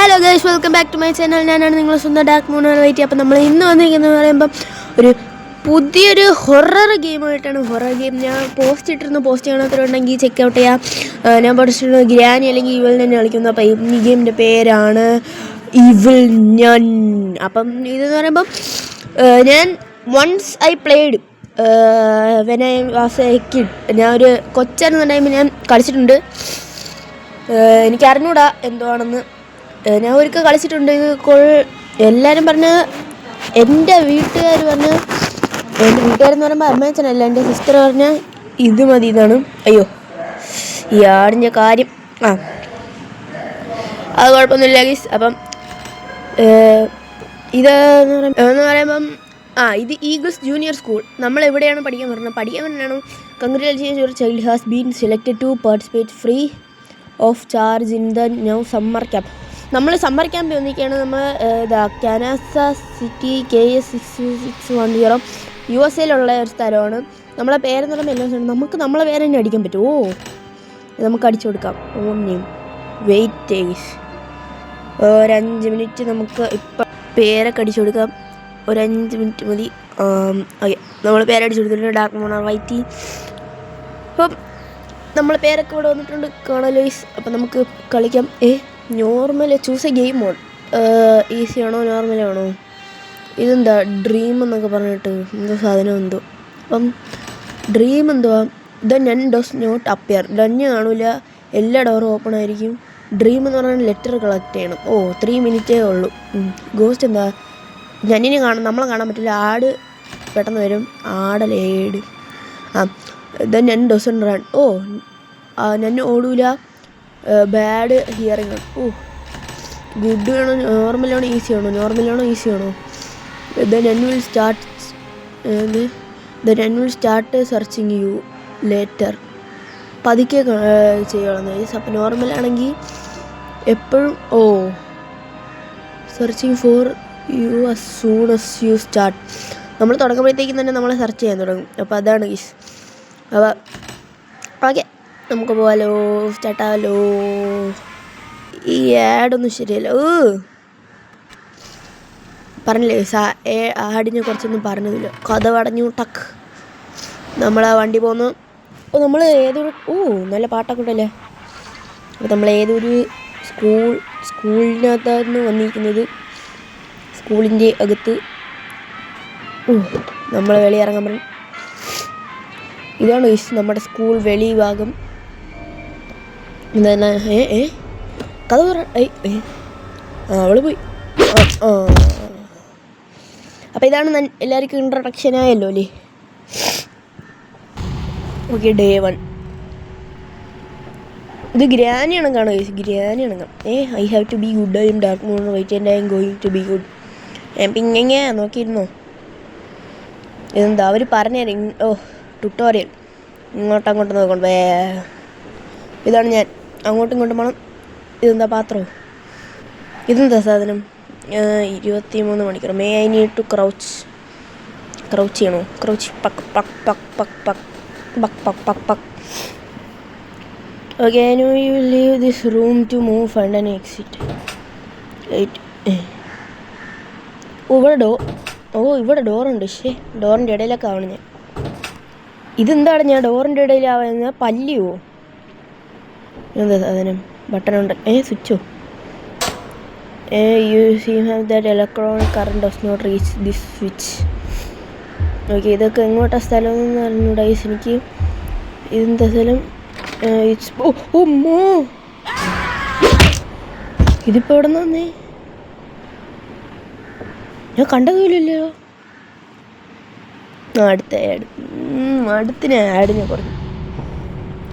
Hello guys, welcome back to my channel. ഞാനാണ് നിങ്ങളുടെ സ്വന്തം ഡാർക്ക് മൂൺ വെയിറ്റ്. അപ്പം നമ്മൾ ഇന്ന് വന്നിരിക്കുന്നത് പറയുമ്പം ഒരു പുതിയൊരു ഹൊറർ ഗെയിമായിട്ടാണ്. ഹൊറർ ഗെയിം ഞാൻ പോസ്റ്റ് ചെയ്യണത്തിലുണ്ടെങ്കിൽ ചെക്ക് ഔട്ട് ചെയ്യാം. ഞാൻ പഠിച്ചിട്ടുണ്ട് ഗ്രാനി അല്ലെങ്കിൽ ഇവൽ തന്നെ കളിക്കുന്നു. അപ്പം ഈ ഗെയിമിൻ്റെ പേരാണ് ഇവിൾ ഞാൻ. അപ്പം ഇതെന്ന് പറയുമ്പം ഞാൻ once I played when I was a kid. ഞാൻ ഒരു കൊച്ചായിരുന്ന ടൈമിൽ ഞാൻ കളിച്ചിട്ടുണ്ട്. എനിക്ക് അറിഞ്ഞൂടാ എന്തുവാണെന്ന്. ഞാൻ ഒരിക്കൽ കളിച്ചിട്ടുണ്ട്. ഇത് എല്ലാവരും പറഞ്ഞ് എൻ്റെ വീട്ടുകാർ പറഞ്ഞ്, എൻ്റെ വീട്ടുകാരെന്ന് പറയുമ്പോൾ അമ്മയച്ചനല്ല, എൻ്റെ സിസ്റ്റർ പറഞ്ഞ ഇത് മതി എന്നാണ്. അയ്യോ, ഈ ആടിൻ്റെ കാര്യം അത് കുഴപ്പമൊന്നുമില്ല ഗൈസ്. അപ്പം ഇതെന്ന് പറയുമ്പം ഇത് ഈഗിൾസ് ജൂനിയർ സ്കൂൾ. നമ്മൾ എവിടെയാണ് പഠിക്കാൻ പറഞ്ഞാണ് congratulations, your child has been selected to participate free of charge in the new summer camp. നമ്മൾ സമ്മർ ക്യാമ്പിൽ വന്നിരിക്കുകയാണ്. നമ്മൾ കാനാസ സിറ്റി KS6610 USA ഒരു സ്ഥലമാണ്. നമ്മളെ പേരെന്ന് പറയുമ്പോൾ എല്ലാ സ്ഥലം നമുക്ക് നമ്മളെ പേര് തന്നെ അടിക്കാൻ പറ്റുമോ? നമുക്ക് അടിച്ചു കൊടുക്കാം. ഓൺ നെയിം വെയിറ്റ് ഒരു 5 മിനിറ്റ്. നമുക്ക് ഇപ്പം പേരൊക്കെ അടിച്ചു കൊടുക്കാം. ഒരു 5 മിനിറ്റ് മതി. ഓക്കെ, നമ്മൾ പേരടിച്ചു കൊടുത്തിട്ടുണ്ട്. ഡാർക്ക് മൂൺ വൈറ്റി. അപ്പം നമ്മൾ പേരൊക്കെ ഇവിടെ വന്നിട്ടുണ്ട്, കാണാലോ ഗൈസ്. അപ്പം നമുക്ക് കളിക്കാം. Normal choose a game mode. Easy ആണോ നോർമലാണോ? ഇതെന്താ ഡ്രീം എന്നൊക്കെ പറഞ്ഞിട്ട് എന്തോ സാധനം എന്തോ. അപ്പം ഡ്രീം എന്തുവാ? The nun does not appear. ഡഞ്ഞ് കാണില്ല, എല്ലാ ഡോറും ഓപ്പൺ ആയിരിക്കും. ഡ്രീം എന്ന് പറഞ്ഞാൽ ലെറ്റർ കളക്ട് ചെയ്യണം. 3 മിനിറ്റേ ഉള്ളൂ. ഗോസ്റ്റ് എന്താ? നന്നിനെ നമ്മളെ കാണാൻ പറ്റില്ല. ആട് പെട്ടെന്ന് വരും. ആടലേട്. The nun doesn't run. നന്ന് ഓടൂല. ബാഡ് ഹിയറിംഗ് ആണ്. ഗുഡ് ആണോ നോർമലാണോ ഈസി ആണോ? The nun will start searching you later. പതുക്കെ ചെയ്യണം. അപ്പം നോർമലാണെങ്കിൽ എപ്പോഴും searching for you as soon as you start. നമ്മൾ തുടങ്ങുമ്പോഴത്തേക്കും തന്നെ നമ്മളെ സെർച്ച് ചെയ്യാൻ തുടങ്ങും. അപ്പോൾ അതാണ് ഗീസ്. അപ്പോൾ ഓക്കെ, നമുക്ക് പോകാലോ, സ്റ്റാർട്ടാകാലോ. ഈ ആഡൊന്നും ശരിയല്ല. പറഞ്ഞില്ലേ ആഡിനെ കുറിച്ചൊന്നും പറഞ്ഞതില്ല. കഥ പടഞ്ഞു ടക്ക്. നമ്മളാ വണ്ടി പോന്നു. നമ്മൾ ഏതൊരു നല്ല പാട്ടൊക്കെ ഉണ്ടല്ലേ. അപ്പോൾ നമ്മൾ ഏതൊരു സ്കൂളിനകത്തായിരുന്നു വന്നിരിക്കുന്നത്. സ്കൂളിൻ്റെ അകത്ത് നമ്മൾ വെളിയിറങ്ങാൻ പറഞ്ഞു. ഇതാണ് നമ്മുടെ സ്കൂൾ വെളി ഭാഗം. എന്താ കഥ പറ. അവള് പോയി. അപ്പം ഇതാണ് എല്ലാവർക്കും ഇൻട്രൊഡക്ഷൻ ആയല്ലോ അല്ലേ. Okay, day 1. ഇത് ഗ്രാനി അണങ്ങാണ്. ഗ്രാനി അണങ്ങാം. I have to be good. I'm dark moon white and I'm going to be good. പിന്നെ നോക്കിയിരുന്നോ? ഇതെന്താ അവർ പറഞ്ഞുതരും. ട്യൂട്ടോറിയൽ. അങ്ങോട്ട് നോക്കണം. ഇതാണ് ഞാൻ. അങ്ങോട്ടും ഇങ്ങോട്ടും പോകണം. ഇതെന്താ പാത്രമോ? ഇതെന്താ സാധനം? 23 മണിക്കൂർ. May I need to crouch ചെയ്യണോ? ക്രൗച്ച്. പക്ക് പക്ക് പക്ക് പക്ക് പക്ക് പക്ക് പക്ക് പക്ക് പക്ക്. Okay, you will leave this room to move front and exit. ഇവിടെ ഡോറുണ്ട്. ഡോറിൻ്റെ ഇടയിലൊക്കെ ആവണം ഞാൻ. ഇതെന്താണ് ഞാൻ ഡോറിൻ്റെ ഇടയിലാവുന്ന? പല്ലിയോ? എന്താ സാധനം? ബട്ടണുണ്ട്. സ്വിച്ചോ? You see have that electronic current does not reach this switch. Okay, ഇതൊക്കെ എങ്ങോട്ടാ സ്ഥലം എന്ന് അറിഞ്ഞൂടാ എനിക്ക്. ഇതെന്താ സ്ഥലം? ഇതിപ്പോൾ എവിടെ നിന്നേ? ഞാൻ കണ്ടതുമില്ലല്ലോ. അടുത്തിന് ആഡിനെ പറഞ്ഞു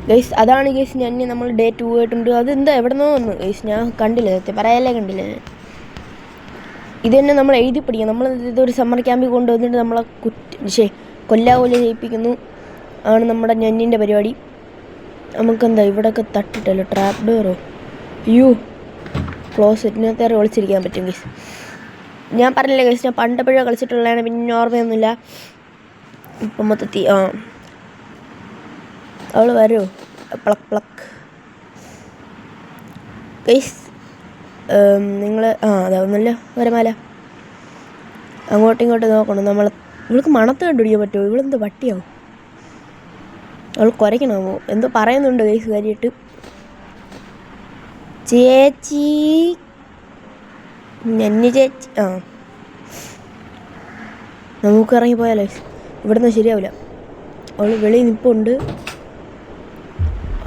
ഗൈസ്. അതാണ് ഗൈസ് നമ്മൾ ഡേ 2 ആയിട്ടുണ്ട്. അതെന്താ എവിടെ നിന്നോ വന്നു ഗൈസ്. ഞാൻ കണ്ടില്ല, നേരത്തെ പറയാനല്ലേ കണ്ടില്ല. ഇത് തന്നെ നമ്മൾ എഴുതി പഠിക്കാം. നമ്മൾ ഇതൊരു സമ്മർ ക്യാമ്പിൽ കൊണ്ടുവന്നിട്ട് നമ്മളെ കൊല്ലാകൊല്ല ചെയ്യിപ്പിക്കുന്നു ആണ് നമ്മുടെ ഞന്നിൻ്റെ പരിപാടി. നമുക്കെന്താ ഇവിടെയൊക്കെ തട്ടിട്ടല്ലോ. ട്രാപ്പ് ഡോറോ? ക്ലോസറ്റിനകത്ത് ഒളിച്ചിരിക്കാൻ പറ്റും ഗൈസ്. ഞാൻ പറഞ്ഞില്ലേ ഗൈസ്, ഞാൻ പണ്ടെപ്പോഴോ കളിച്ചിട്ടുള്ളതാണ്. പിന്നെ ഓർമ്മയൊന്നുമില്ല ഇപ്പം മൊത്തത്തിൽ. അവൾ വരുമോ? Pluck guys. നിങ്ങൾ അതാവുന്നല്ലോ വരമാല. അങ്ങോട്ടും ഇങ്ങോട്ടും നോക്കണം. ഇവൾക്ക് മണത്ത് കണ്ടുപിടിക്കാൻ പറ്റുമോ? ഇവളെന്തോ പട്ടിയാവും. അവൾ കുരയ്ക്കണമോ എന്തോ പറയുന്നുണ്ട് ഗൈസ് കാര്യമായിട്ട്. ചേച്ചി ചേച്ചി നമുക്ക് ഇറങ്ങിപ്പോയാലോ? ഇവിടുന്ന് ശരിയാവില്ല. അവൾ വെളിയിൽ നിൽപ്പുണ്ട്.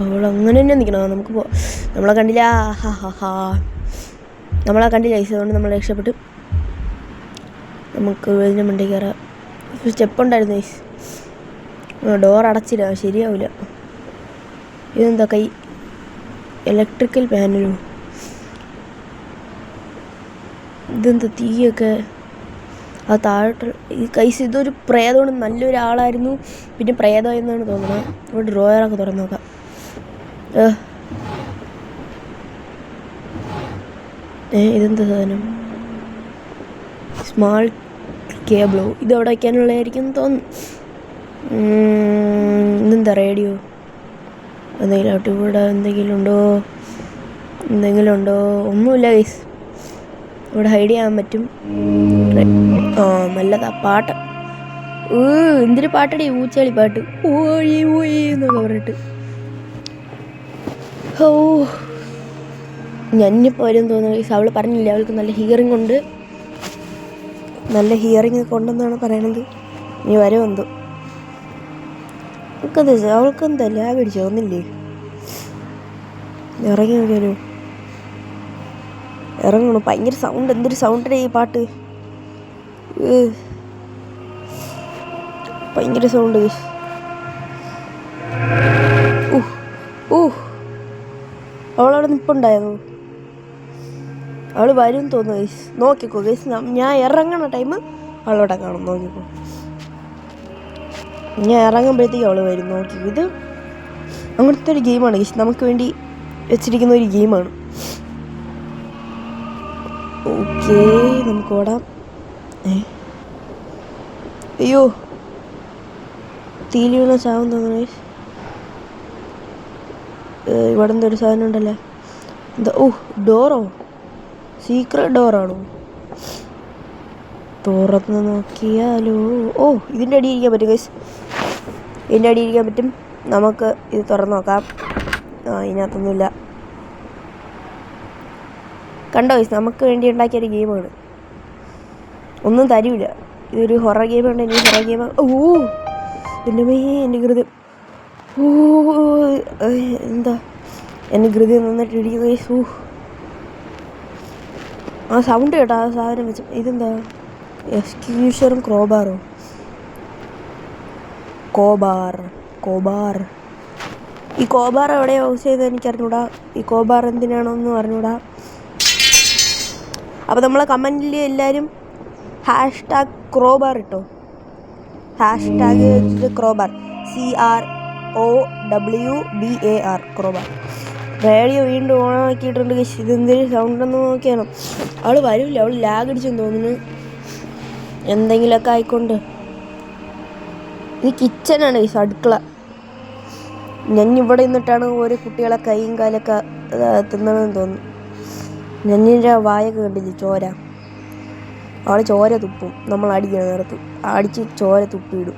അവൾ അങ്ങനെ തന്നെ നിൽക്കണോ? നമുക്ക് നമ്മളെ കണ്ടില്ല. നമ്മളെ കണ്ടില്ല ഗൈസ്. അതുകൊണ്ട് നമ്മൾ രക്ഷപ്പെട്ടു. നമുക്ക് വെളിഞ്ഞ മണ്ടി കയറാം. സ്റ്റെപ്പുണ്ടായിരുന്നു ഗൈസ്. ഡോർ അടച്ചില്ല, ശരിയാവില്ല. ഇതെന്താ കൈ ഇലക്ട്രിക്കൽ പാനലോ? ഇതെന്താ തീയൊക്കെ? ആ താഴോട്ട് ഈ കൈസ് ഇതൊരു പ്രേതമാണ്. നല്ലൊരാളായിരുന്നു, പിന്നെ പ്രേതമായെന്നാണ് തോന്നുന്നത്. ഇവിടെ ഡ്രോയറൊക്കെ തുറന്ന് നോക്കാം. ഇതെന്താ സാധനം? സ്മാൾ കേബിളോ? ഇതവിടെ വയ്ക്കാനുള്ളതായിരിക്കും തോന്നുന്നു. ഇതെന്താ റേഡിയോ? എന്തെങ്കിലും ആവട്ടെ. ഇവിടെ എന്തെങ്കിലും ഉണ്ടോ? ഒന്നുമില്ല ഗൈസ്. ഇവിടെ ഹൈഡ് ചെയ്യാൻ പറ്റും. നല്ലതാ പാട്ട്. എന്തൊരു പാട്ടടി, ഊച്ചാളി പാട്ട്. ഓഴി ഓഴി എന്നൊക്കെ പറഞ്ഞിട്ട്. ഞാനിപ്പോൾ വരും തോന്നുന്നു ഗൈസ്. അവൾ പറഞ്ഞില്ല അവൾക്ക് നല്ല ഹിയറിംഗ് ഉണ്ട്. നല്ല ഹിയറിംഗ് ഒക്കെ ഉണ്ടെന്നാണ് പറയണത്. ഇനി വരുമെന്തോ. അവൾക്കെന്താ ലാബ് അടിച്ചോ? ഒന്നില്ലേ? ഇറങ്ങി നോക്കിയാലോ? ഇറങ്ങണം. ഭയങ്കര സൗണ്ട്. എന്തൊരു സൗണ്ടേ ഈ പാട്ട്. ഭയങ്കര സൗണ്ട്. അവളവിടെ നിൽപ്പുണ്ടായിരുന്നു. അവൾ വരും തോന്നുന്നു ഗൈസ്. നോക്കിക്കോ ഗൈസ്, ഞാൻ ഇറങ്ങണ ടൈം അവളോടെ കാണും. നോക്കിക്കോ, ഞാൻ ഇറങ്ങുമ്പോഴത്തേക്കും അവൾ വരും. നോക്കിക്കോ. ഇത് അങ്ങനത്തെ ഒരു ഗെയിമാണ് ഗൈസ്. നമുക്ക് വേണ്ടി വെച്ചിരിക്കുന്ന ഒരു ഗെയിമാണ്. ഓക്കേ, നമുക്ക് ഓടാം. അയ്യോ, തീയിൽ വീണ ചാവും തോന്നുന്നു ഗൈസ്. ഇവിടെ എന്തൊരു സാധനം ഉണ്ടല്ലേ? എന്താ? ഡോറോ? സീക്രട്ട് ഡോറാണോ? തുറന്ന് നോക്കിയാലോ? ഇതിൻ്റെ അടി ഇരിക്കാൻ പറ്റും ഗൈസ്. ഇതിൻ്റെ അടി ഇരിക്കാൻ പറ്റും. നമുക്ക് ഇത് തുറന്ന് നോക്കാം. ഇതിനകത്തൊന്നുമില്ല. കണ്ടോ ഗൈസ്, നമുക്ക് വേണ്ടി ഉണ്ടാക്കിയൊരു ഗെയിമാണ്. ഒന്നും തരില്ല. ഇതൊരു ഹൊറർ ഗെയിമുണ്ട്. എനിക്ക് ഹൊറർ ഗെയിം. എൻ്റെ ഹൃദയം. എന്താ എൻ്റെ ഹൃദയം നന്നായിട്ട് ഇടിക്കുന്നു ഗൈസ്. ആ സൗണ്ട് കേട്ടോ, ആ സാധനം വെച്ച്. ഇതെന്താ? എക്സ്ക്യൂഷറും ക്രോബാറോ? കോബാർ. ഈ കോബാർ എവിടെ യൂസ് ചെയ്തത് എനിക്ക് അറിഞ്ഞൂടാ. ഈ കോബാർ എന്തിനാണോന്നും അറിഞ്ഞൂടാ. അപ്പോൾ നമ്മളെ കമൻറ്റിൽ എല്ലാവരും #ക്രോബാർ ഇട്ടോ. #Crowbar CROWBAR crowbar. റേഡിയോ വീണ്ടും ഓണാക്കിയിട്ടുണ്ട്. ഇതെന്തൊരു സൗണ്ടെന്ന് നോക്കിയാണ്. അവൾ വരില്ല. അവൾ ലാഗ് അടിച്ചെന്ന് തോന്നുന്നു. എന്തെങ്കിലുമൊക്കെ ആയിക്കൊണ്ട്. ഇത് കിച്ചനാണ് ഗൈസ്, അടുക്കള. ഇവിടെ നിന്നിട്ടാണ് ഓരോ കുട്ടികളെ കൈയും കാലൊക്കെ തിന്നണമെന്ന് തോന്നുന്നു. ഞഞ്ഞിൻ്റെ വായൊക്കെ കണ്ടില്ലേ, ചോര. അവൾ ചോര തുപ്പും. നമ്മൾ അടിക്കണം നേരത്ത്. അടിച്ച് ചോര തുപ്പിയിടും.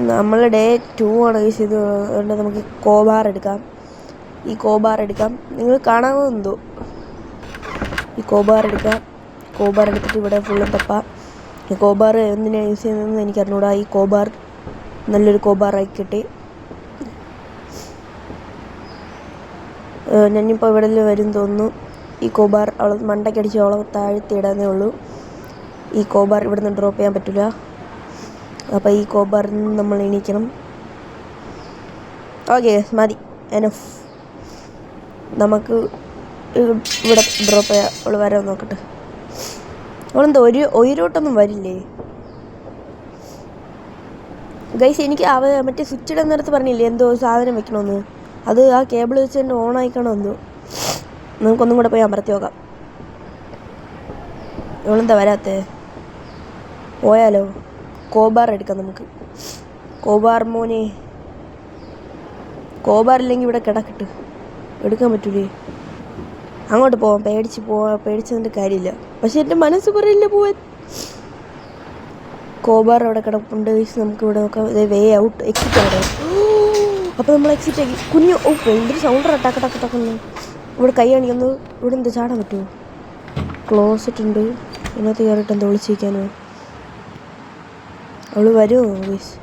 നമ്മൾ Day 2 ആണ് ഗൈസ്. ഇത് അതുകൊണ്ട് നമുക്ക് കോബാർ എടുക്കാം. ഈ കോബാർ എടുക്കാം. നിങ്ങൾ കാണാമോ എന്തോ? ഈ കോബാർ എടുക്കാം. കോബാർ എടുത്തിട്ട് ഇവിടെ ഫുള്ളും തപ്പാം. ഈ കോബാർ എന്തിനാണ് യൂസ് ചെയ്യുന്നതെന്ന് എനിക്ക് അറിഞ്ഞൂടാ. ഈ കോബാർ നല്ലൊരു കോബാറായി കിട്ടി. ഞാനിപ്പോൾ ഇവിടെ വരും തോന്നുന്നു. ഈ കോബാർ അവൾ മണ്ടയ്ക്കടിച്ച് അവളെ താഴ്ത്തിയിടാന്നേ ഉള്ളൂ. ഈ കോബാർ ഇവിടെ നിന്ന് ഡ്രോപ്പ് ചെയ്യാൻ പറ്റില്ല. അപ്പോൾ ഈ കോബാറിൽ നിന്ന് നമ്മൾ എണീക്കണം. ഓക്കെ, മതി, എനഫ്. നമുക്ക് ഇവിടെ ഡ്രോപ്പ് ചെയ്യാം. അവൾ വരാൻ നോക്കട്ടെ. അവളെന്താ ഒയിരോട്ടൊന്നും വരില്ലേ ഗൈസ്? എനിക്ക് മറ്റേ സ്വിച്ച് ഇടാൻ നേരത്ത് പറഞ്ഞില്ലേ എന്തോ സാധനം വെക്കണമെന്ന്. അത് ആ കേബിൾ വെച്ച് തന്നെ ഓൺ ആയിക്കണം എന്തോ. നമുക്കൊന്നും കൂടെ പോയി അമർത്തി നോക്കാം. അവളെന്താ വരാത്തേ? പോയാലോ? കോബാർ എടുക്കാം നമുക്ക്. കോബാർ മോനെ, കോബാർ ഇല്ലെങ്കിൽ ഇവിടെ കിടക്കിട്ട്. എടുക്കാൻ പറ്റൂലേ? അങ്ങോട്ട് പോവാം. പേടിച്ചതിൻ്റെ കാര്യമില്ല. പക്ഷെ എൻ്റെ മനസ്സ് പറയില്ല പോവാൻ. കോബാർ അവിടെ കിടപ്പുണ്ട്. നമുക്ക് ഇവിടെ നോക്കാം. വേ ഔട്ട്, എക്സിറ്റ് അവിടെ. അപ്പോൾ നമ്മൾ എക്സിറ്റ് ആക്കി. കുഞ്ഞു എന്തൊരു സൗണ്ട് ടക്കുന്നു. ഇവിടെ കൈ കാണിക്കുന്നു. ഇവിടെ എന്താ ചാടാൻ പറ്റുമോ? ക്ലോസറ്റ് ഉണ്ട്. ഇതിനകത്ത് കയറിയിട്ട് എന്താ വിളിച്ചിരിക്കാനോ? അവള് വരുമോ? ഗൈസ്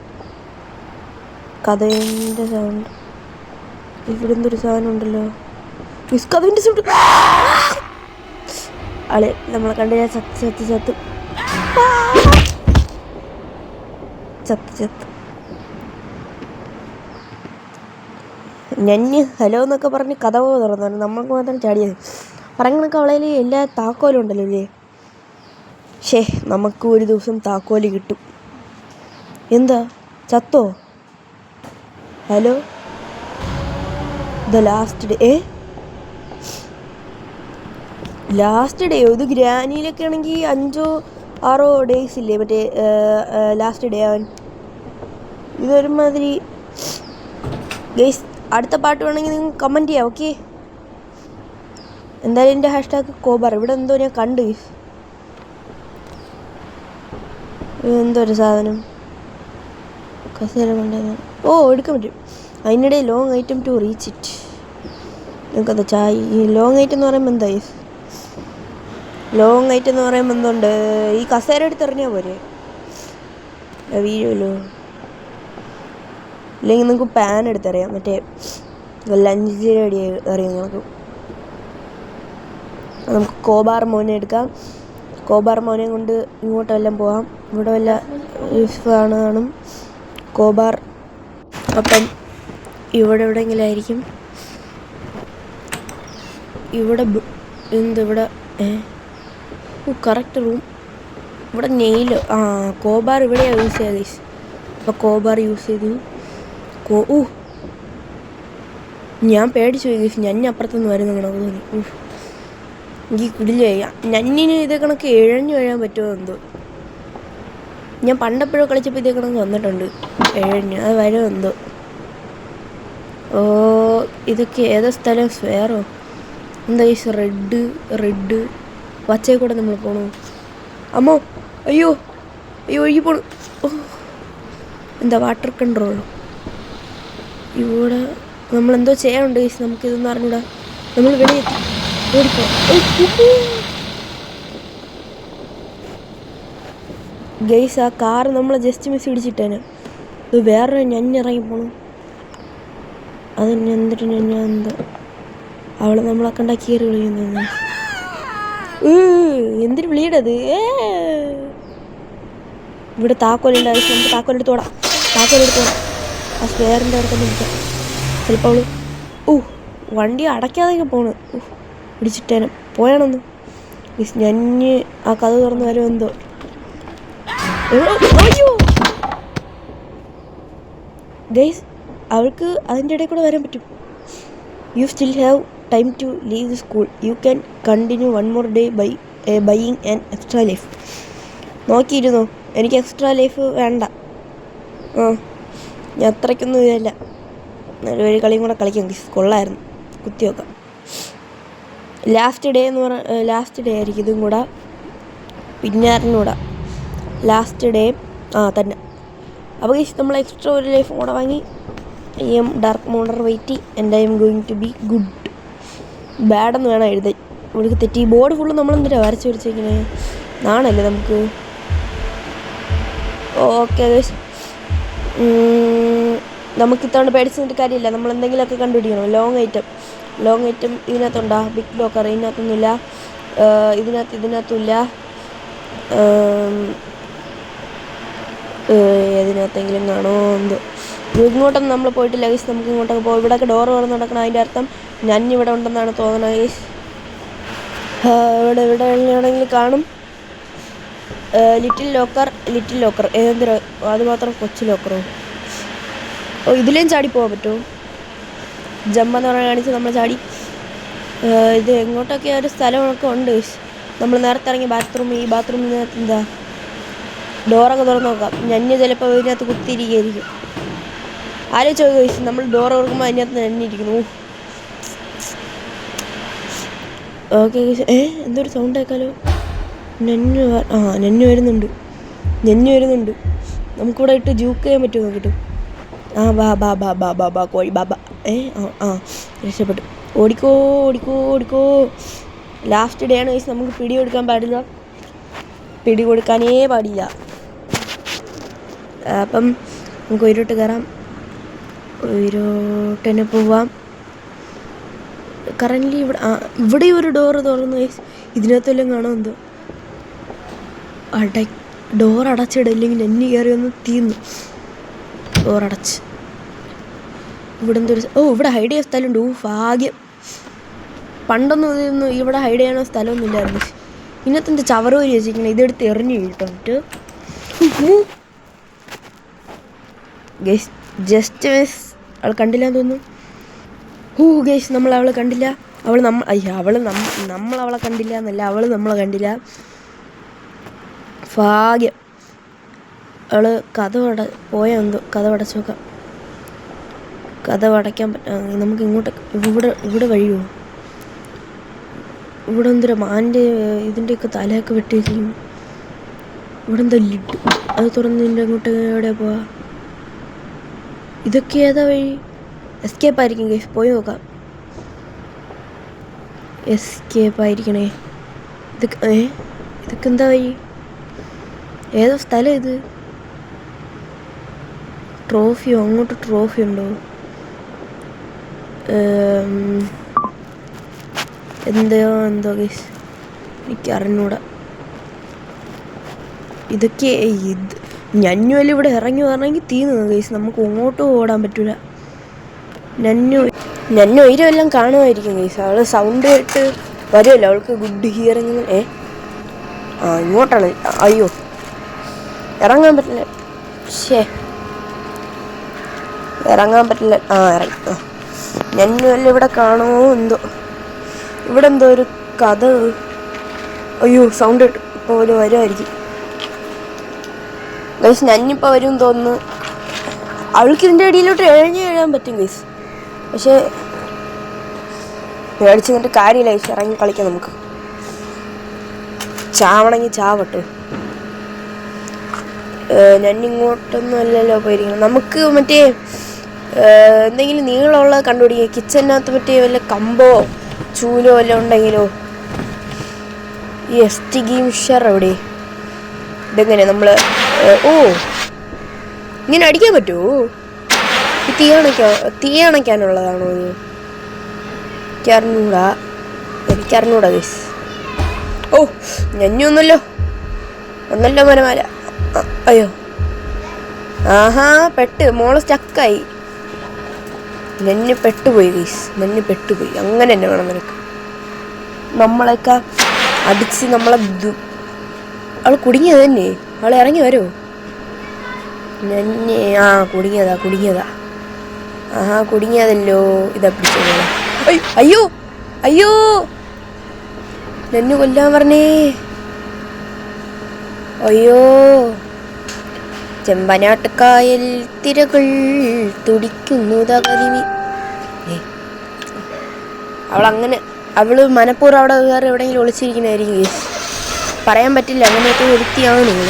കഥേൻ്റെ സൗണ്ട്. ഇവിടെ എന്തൊരു സാധനം ഉണ്ടല്ലോ. ഗൈസ് കഥേൻ്റെ സൗണ്ട്. ആളെ നമ്മളെ കണ്ടു. ഞാൻ ചത്ത് ഞഞ്ഞ് ഹലോ എന്നൊക്കെ പറഞ്ഞ് കഥ തുറന്നു. നമ്മൾക്ക് മാത്രം ചാടിയത്. പറഞ്ഞ അവളയിൽ എല്ലാ താക്കോലും ഉണ്ടല്ലോ അല്ലേ? നമുക്ക് ഒരു ദിവസം താക്കോല് കിട്ടും. എന്താ ചത്തോ? Hello, the last day. Last ഡേയോ? ഇത് ഗ്രാനിയിലൊക്കെ ആണെങ്കിൽ 5-6 ഡേയ്സ് ഇല്ലേ മറ്റേ ലാസ്റ്റ് ഡേ ആവാൻ? ഇതൊരുമാതിരി. ഗൈസ് അടുത്ത പാട്ട് വേണമെങ്കിൽ നിങ്ങൾ കമൻറ്റ് ചെയ്യാം. ഓക്കെ, എന്തായാലും എൻ്റെ ഹാഷ്ടാഗ് കോബാർ. ഇവിടെ എന്തോ ഞാൻ കണ്ടു. എന്തോ ഒരു സാധനം കസേര കൊണ്ടുവന്ന് എടുക്കാൻ പറ്റും. അതിനിടെ long item to reach it. നിങ്ങൾക്കത് ഈ ലോങ് ഐറ്റം എന്ന് പറയുമ്പോൾ എന്താ? ലോങ് ഐറ്റം എന്ന് പറയുമ്പോൾ എന്തുണ്ട്? ഈ കസേര എടുത്തെറിഞ്ഞാൽ പോരെ? വീഴുമല്ലോ. ഇല്ലെങ്കിൽ നിങ്ങൾക്ക് പാൻ എടുത്തറിയാം. മറ്റേ ലഞ്ച് റെഡി അറിയാം നിങ്ങൾക്ക്. നമുക്ക് കോബാർ മോനെ എടുക്കാം. കോബാർ മോനെ കൊണ്ട് ഇങ്ങോട്ടെല്ലാം പോകാം. ഇവിടെ വല്ല കാണും കോബാർ. അപ്പം ഇവിടെ എവിടെയെങ്കിലും ആയിരിക്കും. ഇവിടെ ഇവിടെ കറക്റ്റ് റൂം. ഇവിടെ നെയിലോ? കോബാർ ഇവിടെയാണ് യൂസ് ചെയ്തത്. അപ്പോൾ കോബാർ യൂസ് ചെയ്തു. ഞാൻ പേടിച്ചു പോയി. ഞഞ്ഞ് അപ്പുറത്തുനിന്ന് വരുന്ന കണക്ക് തോന്നി. എനിക്ക് കിടിലേ. ഞഞ്ഞിന് ഇതേ കണക്ക് എഴഞ്ഞു വീഴാൻ പറ്റുമോ എന്തോ. ഞാൻ പണ്ടെപ്പോഴോ കളിച്ചപ്പോൾ ഇതേ കണക്ക് വന്നിട്ടുണ്ട് എഴഞ്ഞ്. അത് വരുമോ എന്തോ. ഇതൊക്കെ ഏതോ സ്ഥലം? സ്വേറോ എന്താ? റെഡ് പച്ചയിൽ കൂടെ നമ്മൾ പോണു. അമ്മോ, അയ്യോ ഒഴുകി പോണു. എന്താ വാട്ടർ കൺട്രോളോ? ഇവിടെ നമ്മളെന്തോ ചെയ്യാനുണ്ട് ഗൈസ്. നമുക്കിതൊന്നും അറിഞ്ഞൂടാ. നമ്മൾ വെളിയെത്തി ഓടിപ്പോ. ഗൈസ് ആ കാറ് നമ്മളെ ജസ്റ്റ് മിസ് ഇടിച്ചിട്ടേനെ. ഇത് വേറൊരു ഞഞ്ഞിറങ്ങി പോണു. അത് എന്തിട്ട് എന്താ അവളെ നമ്മളെ കണ്ടാ കീറി വിളിക്കുന്നത്? എന്തിനു വിളിയിടത്? ഇവിടെ താക്കോലുണ്ട്. നമുക്ക് താക്കോലെടുത്തോടാം. ആ സ്പെയറിൻ്റെ അവിടെ തന്നെ വിളിക്കാം. ചിലപ്പോൾ അവള് വണ്ടി അടയ്ക്കാതെയൊക്കെ പോണ്. പിടിച്ചിട്ടേനെ പോയാണെന്ന്. ഞഞ്ഞ് ആ കഥ തുറന്ന് വരുമെന്തോ. അയ്യോ ഗൈസ്, അവൾക്ക് അതിൻ്റെ ഇടയിൽ കൂടെ വരാൻ പറ്റും. You still have time to leave the school. You can continue 1 more day by buying an extra life. നോക്കിയിരുന്നോ? എനിക്ക് എക്സ്ട്രാ ലൈഫ് വേണ്ട. ഞാൻ അത്രയ്ക്കൊന്നും ഇതല്ല. നല്ലൊരു കളിയും കൂടെ കളിക്കാം. കൊള്ളായിരുന്നു. കുത്തി നോക്കാം. ലാസ്റ്റ് ഡേ എന്ന് ലാസ്റ്റ് ഡേ ആയിരിക്കും ഇതും കൂടെ. പിന്നാറിനൂടെ ലാസ്റ്റ് ഡേ തന്നെ. അപ്പോൾ നമ്മൾ എക്സ്ട്രാ ഒരു ലൈഫ് കൂടെ വാങ്ങി. I'm dark mother white and I'm going to be good. ബാഡെന്ന് വേണം എഴുതാൻ. ഇവിടേക്ക് തെറ്റി. ബോർഡ് ഫുള്ള് നമ്മളെന്തിനാണ് വരച്ച് വരച്ചിരിക്കുന്നത്? നാണല്ലേ നമുക്ക്. ഓക്കെ ഗൈസ്, നമുക്കിത്തോണ്ട് പേടിച്ചിട്ട് കാര്യമില്ല. നമ്മളെന്തെങ്കിലുമൊക്കെ കണ്ടുപിടിക്കണം. ലോങ് ഐറ്റം ഇതിനകത്തുണ്ടോ? ബിഗ് ലോക്കർ ഇതിനകത്തൊന്നുമില്ല. ഇതിനകത്തുമില്ല. ഏതിനകത്തെങ്കിലും കാണോ എന്തോ. ഇങ്ങോട്ടൊന്നും നമ്മൾ പോയിട്ടില്ല ഗൈസ്. നമുക്ക് ഇങ്ങോട്ടൊക്കെ പോകും. ഇവിടെയൊക്കെ ഡോറ് തുറന്ന് നടക്കണം. അതിൻ്റെ അർത്ഥം ഞഞ്ഞിവിടെ ഉണ്ടെന്നാണ് തോന്നുന്നത് ഗൈസ്. ഇവിടെ എവിടെയാണെങ്കിലും കാണും. ലിറ്റിൽ ലോക്കർ ഏതെങ്കിലും അത് മാത്രം. കൊച്ചു ലോക്കറോ? ഇതിലേയും ചാടി പോകാൻ പറ്റുമോ? ജമ്പെന്ന് പറഞ്ഞാൽ കാണിച്ച് നമ്മൾ ചാടി. ഇത് എങ്ങോട്ടൊക്കെ ഒരു സ്ഥലമൊക്കെ ഉണ്ട്. നമ്മൾ നേരത്തെ ഇറങ്ങിയ ബാത്റൂം. ഈ ബാത്റൂമിനകത്ത് എന്താ? ഡോറൊക്കെ തുറന്ന് നോക്കാം. ഞഞ്ഞ് ചിലപ്പോൾ ഇതിനകത്ത് കുത്തിയിരിക്കുകയായിരിക്കും. ആലോചിച്ച് ചോദിച്ചു. നമ്മൾ ഡോർ തുറക്കുമ്പോൾ അതിനകത്ത് ഞഞ്ഞിരിക്കുന്നു. ഓക്കെ എന്തൊരു സൗണ്ട് കേൾക്കാലോ. നെഞ്ഞു വരുന്നുണ്ട്. നമുക്കിവിടെ ഇട്ട് ജൂക്ക് ചെയ്യാൻ പറ്റുമോ നോക്കിട്ട്. ബാ കോഴി ബാബ. രക്ഷപ്പെട്ടു. ഓടിക്കോ. ലാസ്റ്റ് ഡേ ആണ് ഗൈസ്. നമുക്ക് പിടി കൊടുക്കാനേ പാടില്ല. അപ്പം നമുക്ക് ഉയരോട്ട് കയറാം. ഉയരോട്ട് പോവാം. കറൻ്റ് ഇവിടെ ഒരു ഡോറ് തുറന്നു ഗൈസ്. ഇതിനകത്തെല്ലാം കാണാം എന്തോ. ഡോർ അടച്ചിടല്ലെങ്കിൽ നെഞ്ഞ് കയറി ഒന്ന് തീർന്നു. ഡോറടച്ച്. ഇവിടെ ഇവിടെ ഹൈഡ് ചെയ്യാൻ സ്ഥലമുണ്ട്. ഭാഗ്യം. പണ്ടൊന്നും ഇതൊന്നും ഇവിടെ ഹൈഡ് ചെയ്യാനോ സ്ഥലമൊന്നും ഇല്ലായിരുന്നു. ഇന്നത്തെ ചവറ് വരി വെച്ചിരിക്കണം. ഇതെടുത്ത് എറിഞ്ഞു വീട്ടിട്ട് ഗൈസ്. Just miss. അവൾ കണ്ടില്ലാന്ന് തോന്നുന്നു. ഗൈസ് അവളെ കണ്ടില്ല. നമ്മളവളെ കണ്ടില്ല എന്നല്ല, അവൾ നമ്മളെ കണ്ടില്ല. ഭാഗ്യം. അവള് പോയെന്തോ. കഥ അടച്ചു നോക്കാം. കഥ അടയ്ക്കാൻ നമുക്ക് ഇങ്ങോട്ട്. ഇവിടെ വഴിയോ? ഇവിടെ എന്തൊരു മാൻ്റെ ഇതിൻ്റെയൊക്കെ തലയൊക്കെ വെട്ടിയിരിക്കുന്നു. ഇവിടെ എന്താ ലിഡ്? അത് തുറന്നതിൻ്റെ അങ്ങോട്ട് എവിടെ പോവാ? ഇതൊക്കെ ഏതാ വഴി? എസ്കേപ്പ് ആയിരിക്കും ഗൈസ്. പോയി നോക്കാം. എസ്കേപ്പ് ആയിരിക്കണേ. ഇതൊക്കെ എന്താ വഴി? ഏതോ സ്ഥലം ഇത്? ട്രോഫിയോ? അങ്ങോട്ട് ട്രോഫി ഉണ്ടോ? എന്തോ ഗൈസ്, എനിക്ക് അറിഞ്ഞൂടാ. ഇതൊക്കെ ഞഞ്ഞുവല്ല ഇവിടെ ഇറങ്ങി വരണമെങ്കിൽ തീർന്നു ഗൈസ്. നമുക്ക് ഇങ്ങോട്ടും ഓടാൻ പറ്റൂല. ഞഞ്ഞു ഉയരമെല്ലാം കാണുമായിരിക്കും ഗൈസ്. അവള് സൗണ്ട് കേട്ട് വരുമല്ലോ. അവൾക്ക് ഗുഡ് ഹിയറിങ്. ഇങ്ങോട്ടാണ്. അയ്യോ, ഇറങ്ങാൻ പറ്റില്ല. ഇറങ്ങാൻ പറ്റില്ല. ഇറങ്ങി. ഞഞ്ഞുവല്ല ഇവിടെ കാണുമോ എന്തോ. ഇവിടെ എന്തോ ഒരു കഥ. അയ്യോ, സൗണ്ട് കേട്ട് ഇപ്പോൾ വരുമായിരിക്കും ഗൈസ്. ഞഞ്ഞിപ്പോൾ വരും തോന്നുന്നു. അവൾക്ക് ഇതിൻ്റെ ഇടയിലോട്ട് എഴാൻ പറ്റും ഗൈസ്. പക്ഷേ പേടിച്ച് നിന്നിട്ട് കാര്യമില്ല ഗൈസ്. ഇറങ്ങി കളിക്കാം നമുക്ക്. ചാവണമെങ്കിൽ ചാവട്ടെ. ഞഞ്ഞിങ്ങോട്ടൊന്നും അല്ലല്ലോ പോയിരിക്കണം. നമുക്ക് മറ്റേ എന്തെങ്കിലും നീളമുള്ളത് കണ്ടുപിടിക്കുക. കിച്ചണിനകത്ത് മറ്റേ വല്ല കമ്പോ ചൂലോ വല്ലതും ഉണ്ടെങ്കിലോ. ഈ എസ്റ്റിഗീംഷർ എവിടെ? ഇതെങ്ങനെ നമ്മൾ ഇങ്ങനെ അടിക്കാൻ പറ്റുമോ? ഈ തീ അണയ്ക്കാനുള്ളതാണോ ഇത്? എനിക്കറിഞ്ഞൂടാ ഗൈസ്. ഞഞ്ഞൊന്നല്ലോ മരമാല. അയ്യോ, മോള് സ്റ്റക്കായി. നെഞ്ഞ് പെട്ടുപോയി ഗൈസ്. അങ്ങനെ തന്നെ വേണം നിനക്ക്. നമ്മളൊക്കെ അടിച്ച് നമ്മളെ അവൾ കുടുങ്ങിയത് തന്നെ. അവളെ ഇറങ്ങി വരുമോ? നെഞ്ഞ് കുടുങ്ങിയതാ. കുടുങ്ങിയതല്ലോ. ഇതാ പിടിച്ചോ. അയ്യോ നെഞ്ഞ് കൊല്ലാൻ പറഞ്ഞേ. അയ്യോ, ചെമ്പനാട്ടുകായൽ തിരകൾ തുടിക്കുന്നു തകരിമി. അവള് മനപ്പൂർവ്വം അവിടെ വേറെ എവിടെയെങ്കിലും ഒളിച്ചിരിക്കുന്നതായിരിക്കും. പറയാൻ പറ്റില്ല. അങ്ങനെയൊക്കെ വൃത്തിയാണ് നിങ്ങൾ.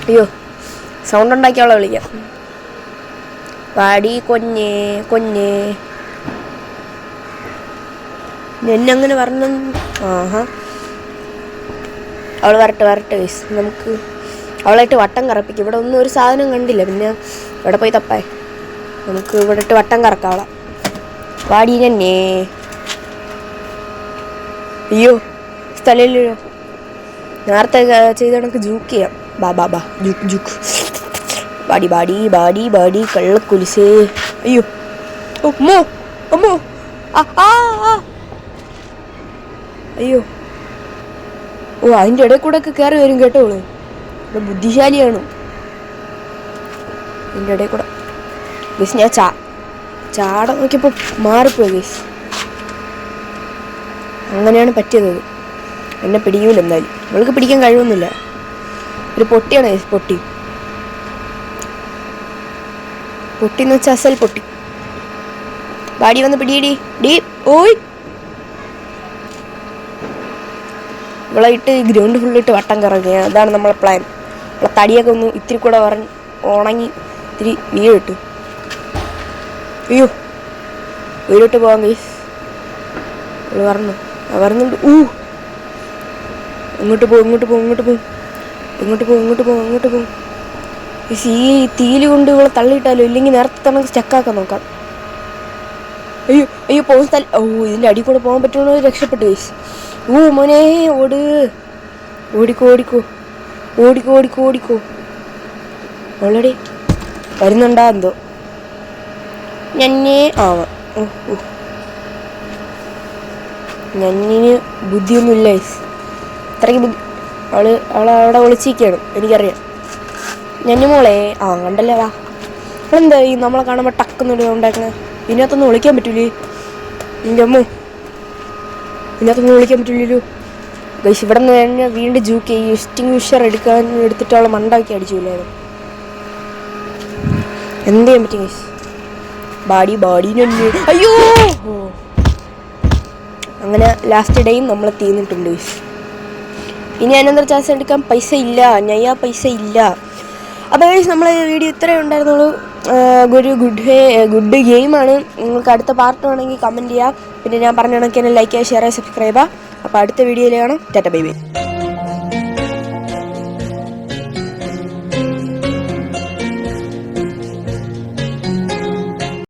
അയ്യോ, സൗണ്ട് ഉണ്ടാക്കി അവളെ വിളിക്കാം. പാടി കൊഞ്ഞേ എന്നെങ്ങനെ പറഞ്ഞു. അവൾ വരട്ടെ ഗൈസ്. നമുക്ക് അവളായിട്ട് വട്ടം കറപ്പിക്കും. ഇവിടെ ഒന്നും ഒരു സാധനം കണ്ടില്ല. പിന്നെ ഇവിടെ പോയി തപ്പായി. നമുക്ക് ഇവിടെ ഇട്ട് വട്ടം കറക്കാം അവളെ. പാടി തന്നെ. അയ്യോ, സ്ഥലമില്ലല്ലോ. നേരത്തെ ചെയ്ത കണക്ക് ജൂക്ക് ചെയ്യാം. ബാ ജൂക്ക്. ബാടി കള്ളക്കുലിസേ. അയ്യോ, അമ്മോ. അയ്യോ, അതിൻ്റെ ഇടയിൽ കൂടെ ഒക്കെ കയറി വരും കേട്ടോ. ഇവിടെ ബുദ്ധിശാലിയാണ്. അതിൻ്റെ ഇടയിൽ കൂടെ ഗൈസ് ഞാൻ ചാട നോക്കിയപ്പോൾ മാറിപ്പോയി ഗൈസ്. അങ്ങനെയാണ് പറ്റിയത്. എന്നെ പിടിയൂല. എന്തായാലും അവൾക്ക് പിടിക്കാൻ കഴിവൊന്നുമില്ല. ഒരു പൊട്ടിയാണ് ഗൈസ്. പൊട്ടിന്ന് വെച്ചാൽ അസൽ പൊട്ടി. ബാടി വന്ന് പിടിയടി. ഓയ് ഇവളായിട്ട് ഗ്രൗണ്ട് ഫുള്ളിട്ട് വട്ടം കറങ്ങുക. അതാണ് നമ്മളെ പ്ലാൻ. നമ്മളെ തടിയൊക്കെ ഒന്ന് ഇത്തിരി കൂടെ ഉണങ്ങി ഇത്തിരി വീടിട്ടു. അയ്യോ വീടിട്ട് പോകാൻ ഗൈസ്. അവള് പറഞ്ഞു വരുന്നുണ്ട്. ഇങ്ങോട്ട് പോകും. ഈ തീല് കൊണ്ട് ഇവളെ തള്ളിയിട്ടാലോ, ഇല്ലെങ്കിൽ നേരത്തെ തന്നെ സ്റ്റക്കാക്കാൻ നോക്കാം. അയ്യോ പോകുന്ന സ്ഥലം. ഇതിൻ്റെ അടി കൂടെ പോകാൻ പറ്റുമോ? രക്ഷപ്പെട്ടു ഗൈസ്. മോനെ ഓടിക്കോ. ഓൾറെഡി വരുന്നുണ്ടാ എന്തോ. ഞന്നിന് ബുദ്ധിയൊന്നുമില്ല ഗൈസ്. അത്രയ്ക്ക് ബുദ്ധി. അവളവിടെ ഒളിച്ചിരിക്കുകയാണ്, എനിക്കറിയാം. ഞന്നുമോളെ കണ്ടല്ലേ. അവളെന്താ ഈ നമ്മളെ കാണുമ്പോൾ ടക്കെന്നിട്ട് ഉണ്ടാക്കണേ? ഇതിനകത്തൊന്നും വിളിക്കാൻ പറ്റൂലേ? എൻ്റെ അമ്മ, ഇതിനകത്തൊന്നും വിളിക്കാൻ പറ്റില്ലല്ലോ ഗൈസ്. ഇവിടെ നിന്ന് കഴിഞ്ഞാൽ വീണ്ടും ജൂക്ക് ഈ എക്സ്റ്റിങ്വിഷർ എടുത്തിട്ട് അവളെ മണ്ടാക്കി അടിച്ചില്ലായിരുന്നു. എന്ത് ചെയ്യാൻ പറ്റും ഗൈസ്? ബാഡീനെ അയ്യോ. അങ്ങനെ ലാസ്റ്റ് ഡേയും നമ്മൾ തീർന്നിട്ടുണ്ട് ഗൈസ്. ഇനി അനന്തര ചാൻസ് എടുക്കാൻ പൈസ ഇല്ല. അപ്പോൾ ഗൈസ് നമ്മളെ വീഡിയോ ഇത്രയേ ഉണ്ടായിരുന്നുള്ളൂ. ഒരു ഗുഡ് ഗെയിമാണ്. നിങ്ങൾക്ക് അടുത്ത പാർട്ട് വേണമെങ്കിൽ കമൻറ്റ് ചെയ്യാം. പിന്നെ ഞാൻ പറഞ്ഞ കണക്ക് തന്നെ ലൈക്ക് ചെയ്യുക, ഷെയർ ചെയ്യുക, സബ്സ്ക്രൈബ് ചെയ്യുക. അപ്പോൾ അടുത്ത വീഡിയോയിൽ കാണാം. Tata bye bye.